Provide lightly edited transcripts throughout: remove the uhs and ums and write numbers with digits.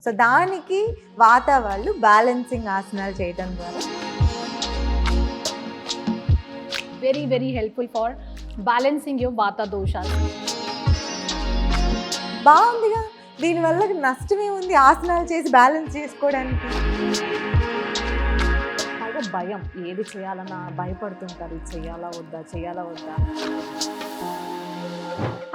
So దానికి వాత వాళ్ళు బ్యాలెన్సింగ్ ఆసనాలు చేయడం ద్వారా very helpful for balancing your Vata Dosha. బాగుందిగా. దీనివల్ల నష్టమే ఉంది ఆసనాలు చేసి బ్యాలెన్స్ చేసుకోవడానికి? పైగా భయం, ఏది చేయాలన్నా భయపడుతుంటారు, ఇది చేయాలా వద్దా.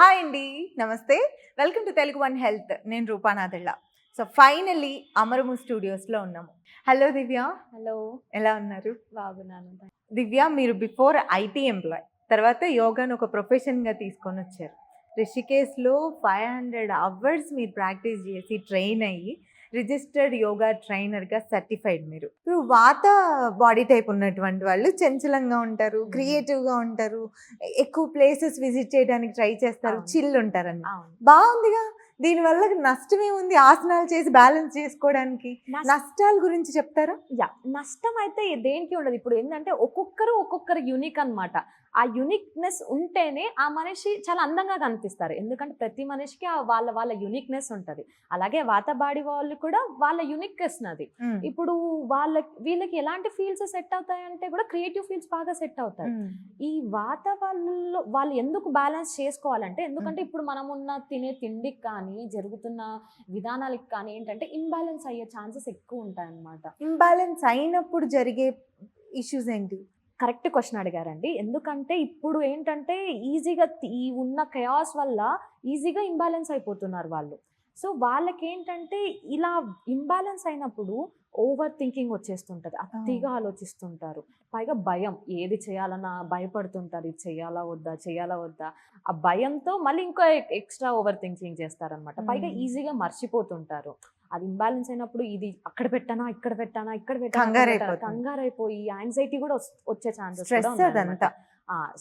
హాయ్ అండి, నమస్తే, వెల్కమ్ టు TeluguOne Health. నేను రూపానాథళ్ళ. సో ఫైనల్లీ అమరము స్టూడియోస్లో ఉన్నాము. హలో దివ్య. హలో, ఎలా ఉన్నారు? బాగున్నాను. దివ్య, మీరు బిఫోర్ ఐటీ ఎంప్లాయ్, తర్వాత యోగాను ఒక ప్రొఫెషన్గా తీసుకొని వచ్చారు. రిషికేశ్లో 500 అవర్స్ మీరు ప్రాక్టీస్ చేసి ట్రైన్ అయ్యి రిజిస్టర్డ్ యోగా ట్రైనర్గా సర్టిఫైడ్. మీరు ఇప్పుడు వాత బాడీ టైప్ ఉన్నటువంటి వాళ్ళు చంచలంగా ఉంటారు, క్రియేటివ్గా ఉంటారు, ఎక్కువ ప్లేసెస్ విజిట్ చేయడానికి ట్రై చేస్తారు, చిల్ ఉంటారని. బాగుందిగా. దీనివల్ల నష్టమే ఉంది ఆసనాలు చేసి బ్యాలెన్స్ చేసుకోవడానికి? నష్టాల గురించి చెప్తారా? నష్టం అయితే దేనికి ఉండదు. ఇప్పుడు ఏంటంటే ఒక్కొక్కరు యూనిక్ అన్నమాట. ఆ యూనిక్నెస్ ఉంటేనే ఆ మనిషి చాలా అందంగా కనిపిస్తారు. ఎందుకంటే ప్రతి మనిషికి వాళ్ళ యూనిక్నెస్ ఉంటుంది. అలాగే వాత బాడీ వాళ్ళు కూడా వాళ్ళ యూనిక్నెస్ అది. ఇప్పుడు వీళ్ళకి ఎలాంటి ఫీల్డ్స్ సెట్ అవుతాయంటే కూడా క్రియేటివ్ ఫీల్డ్స్ బాగా సెట్ అవుతాయి. ఈ వాత వాళ్ళు ఎందుకు బ్యాలెన్స్ చేసుకోవాలంటే, ఎందుకంటే ఇప్పుడు మనం ఉన్న తినే తిండికి కానీ జరుగుతున్న విధానాలకు కానీ ఏంటంటే ఇంబ్యాలెన్స్ అయ్యే ఛాన్సెస్ ఎక్కువ ఉంటాయి అన్నమాట. ఇంబ్యాలెన్స్ అయినప్పుడు జరిగే ఇష్యూస్ ఏంటి? కరెక్ట్ క్వశ్చన్ అడిగారండి. ఎందుకంటే ఇప్పుడు ఏంటంటే ఈజీగా ఈ ఉన్న కయాస్ వల్ల ఈజీగా ఇంబ్యాలెన్స్ అయిపోతున్నారు వాళ్ళు. సో వాళ్ళకి ఏంటంటే ఇలా ఇంబ్యాలెన్స్ అయినప్పుడు ఓవర్ థింకింగ్ వచ్చేస్తుంటుంది, అతిగా ఆలోచిస్తుంటారు. పైగా భయం, ఏది చేయాలన్నా భయపడుతుంటారు, ఇది చేయాలా వద్దా. ఆ భయంతో మళ్ళీ ఇంకా ఎక్స్ట్రా ఓవర్ థింకింగ్ చేస్తారనమాట. పైగా ఈజీగా మర్చిపోతుంటారు. అది ఇంబ్యాలెన్స్ అయినప్పుడు ఇది అక్కడ పెట్టానా, ఇక్కడ పెట్టానా, కంగారైపోయి యాంగ్జైటీ కూడా వచ్చే chances.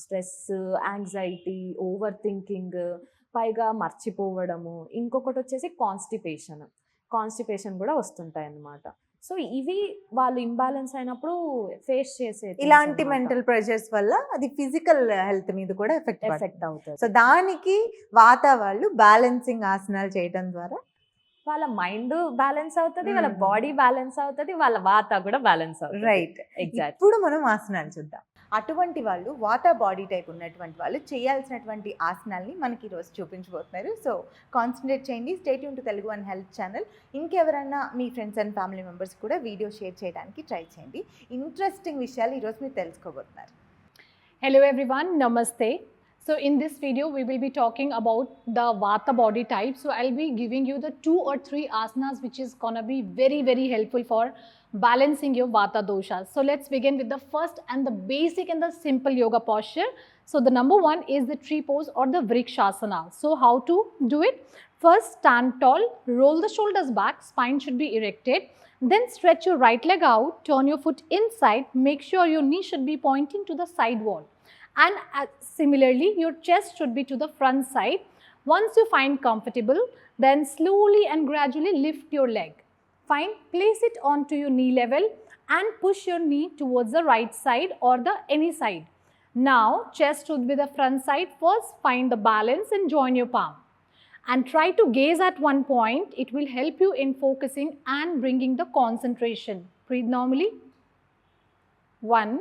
Stress, anxiety, over thinking, పైగా మర్చిపోవడము. ఇంకొకటి వచ్చేసి కాన్స్టిపేషన్ కూడా వస్తుంటాయి అన్నమాట. సో ఇవి వాళ్ళు ఇంబ్యాలెన్స్ అయినప్పుడు ఫేస్ చేసే ఇలాంటి మెంటల్ ప్రెషర్స్ వల్ల అది ఫిజికల్ హెల్త్ మీద కూడా ఎఫెక్ట్ అవుతుంది. సో దానికి వాత వాళ్ళు బ్యాలెన్సింగ్ ఆసనాలు చేయడం ద్వారా వాళ్ళ మైండ్ బ్యాలెన్స్ అవుతుంది, వాళ్ళ బాడీ బ్యాలెన్స్ అవుతుంది, వాళ్ళ వాత కూడా బ్యాలెన్స్ అవుతుంది. Right, exact. ఇప్పుడు మనం ఆసనాలు చూద్దాం. అటువంటి వాళ్ళు వాత బాడీ టైప్ ఉన్నటువంటి వాళ్ళు చేయాల్సినటువంటి ఆసనాల్ని మనకి ఈరోజు చూపించబోతున్నారు. సో కాన్సన్ట్రేట్ చేయండి. Stay tune to TeluguOne Health channel. ఇంకెవరైనా మీ ఫ్రెండ్స్ అండ్ ఫ్యామిలీ మెంబర్స్ కూడా వీడియో షేర్ చేయడానికి ట్రై చేయండి. ఇంట్రెస్టింగ్ విషయాలు ఈరోజు మీరు తెలుసుకోబోతున్నారు. హలో ఎవ్రీవన్, నమస్తే. So in this video we will be talking about the Vata body type. So I'll be giving you the 2 or 3 asanas which is gonna be very helpful for balancing your Vata doshas. So let's begin with the first and the basic and the simple yoga posture. So the number 1 is the tree pose or the Vrikshasana. So how to do it? First, stand tall, roll the shoulders back, spine should be erected. Then stretch your right leg out, turn your foot inside, make sure your knee should be pointing to the side wall. And similarly, your chest should be to the front side. Once you find comfortable, then slowly and gradually lift your leg. Fine, place it onto your knee level and push your knee towards the right side or the any side. Now, chest should be the front side. First, find the balance and join your palm. And try to gaze at one point. It will help you in focusing and bringing the concentration. Breathe normally. 1,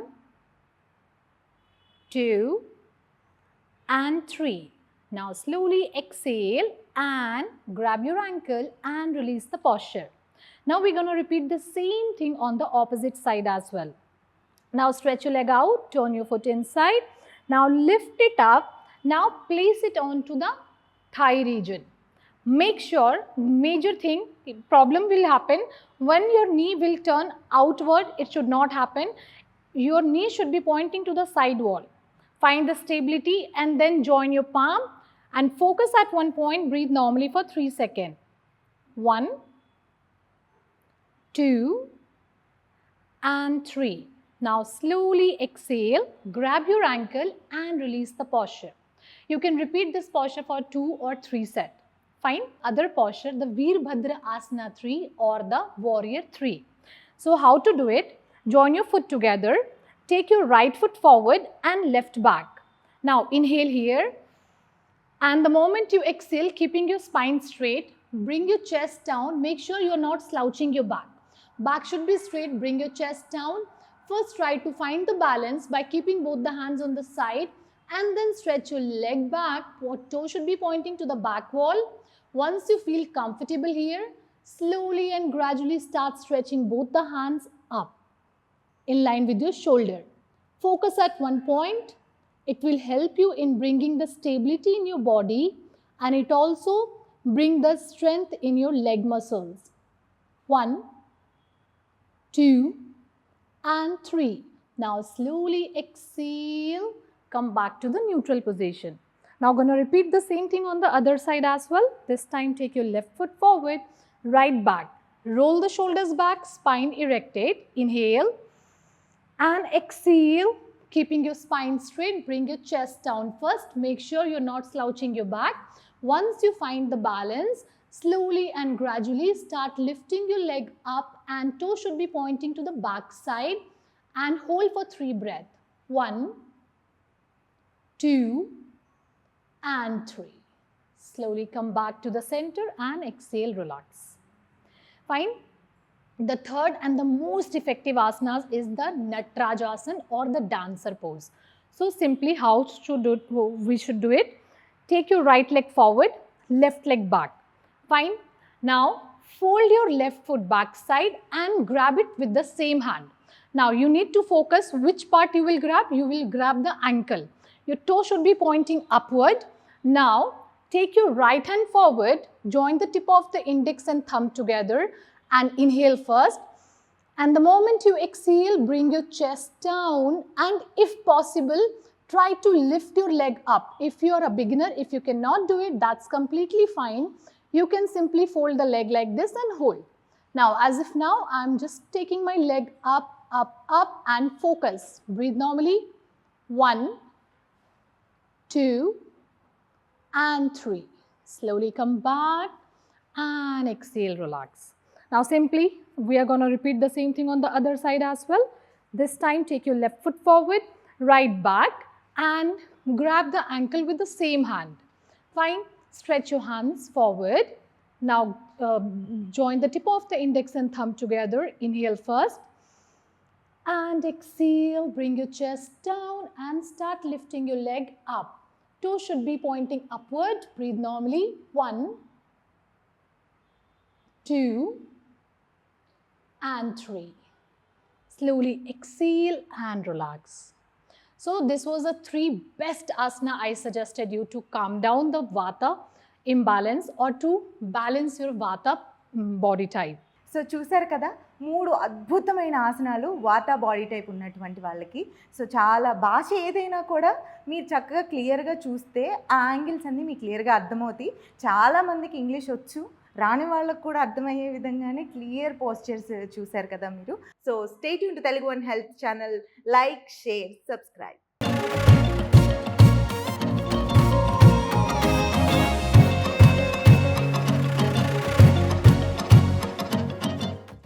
2 and 3. Now slowly exhale and grab your ankle and release the posture. Now we're going to repeat the same thing on the opposite side as well. Now stretch your leg out, turn your foot inside. Now lift it up. Now place it onto the thigh region. Make sure, major thing, problem will happen when your knee will turn outward. It should not happen. Your knee should be pointing to the side wall. Find the stability and then join your palm and focus at one point. Breathe normally for 3 seconds. 1, 2 and 3. Now slowly exhale, grab your ankle and release the posture. You can repeat this posture for 2 or 3 sets. Fine. Other posture, the Veerbhadra Asana 3 or the Warrior 3. So how to do it? Join your foot together. Take your right foot forward and left back. Now inhale here, and the moment you exhale, keeping your spine straight, bring your chest down. Make sure you're not slouching your back. Back should be straight. Bring your chest down. First, try to find the balance by keeping both the hands on the side, and then stretch your leg back. Your toe should be pointing to the back wall. Once you feel comfortable here, slowly and gradually start stretching both the hands up in line with your shoulder. Focus at one point. It will help you in bringing the stability in your body, and it also bring the strength in your leg muscles. 1, 2, and 3. Now slowly exhale, come back to the neutral position. Now going to repeat the same thing on the other side as well. This time take your left foot forward, right back. Roll the shoulders back, spine erected. Inhale and exhale, keeping your spine straight. Bring your chest down first. Make sure you're not slouching your back. Once you find the balance, slowly and gradually start lifting your leg up, and toe should be pointing to the back side, and hold for 3 breaths. 1, 2, and 3. Slowly come back to the center and exhale, relax. Fine. The third and the most effective asanas is the Natarajasana or the dancer pose. So simply how we should do it. Take your right leg forward, left leg back. Fine. Now fold your left foot back side and grab it with the same hand. Now you need to focus which part you will grab. You will grab the ankle. Your toe should be pointing upward. Now take your right hand forward, join the tip of the index and thumb together, and inhale first. And the moment you exhale, bring your chest down, and if possible, try to lift your leg up. If you are a beginner, if you cannot do it, that's completely fine. You can simply fold the leg like this and hold. Now, as if now, I'm just taking my leg up, up, up, and focus. Breathe normally. 1, 2, and 3. Slowly come back and exhale, relax. Now simply, we are going to repeat the same thing on the other side as well. This time, take your left foot forward, right back, and grab the ankle with the same hand. Fine. Stretch your hands forward. Now join the tip of the index and thumb together. Inhale first. And exhale. Bring your chest down and start lifting your leg up. Toe should be pointing upward. Breathe normally. 1, 2, and 3. Slowly exhale and relax. So this was the 3 best asana I suggested you to calm down the Vata imbalance or to balance your Vata body type. So చూసారు కదా 3 అద్భుతమైన ఆసనాలు వాతా body type ఉన్నటువంటి వాళ్ళకి. So చాలా భాష ఏదైనా కూడా మీరు చక్కగా క్లియర్గా చూస్తే ఆ యాంగిల్స్ అన్నీ మీకు క్లియర్గా అర్థమవుతాయి. చాలామందికి ఇంగ్లీష్ వచ్చు, రాని వాళ్ళకు కూడా అర్థమయ్యే విధంగానే క్లియర్ పోస్చర్స్ చూసారు కదా మీరు. So stay tune to Telugu one health channel. Like, share, subscribe.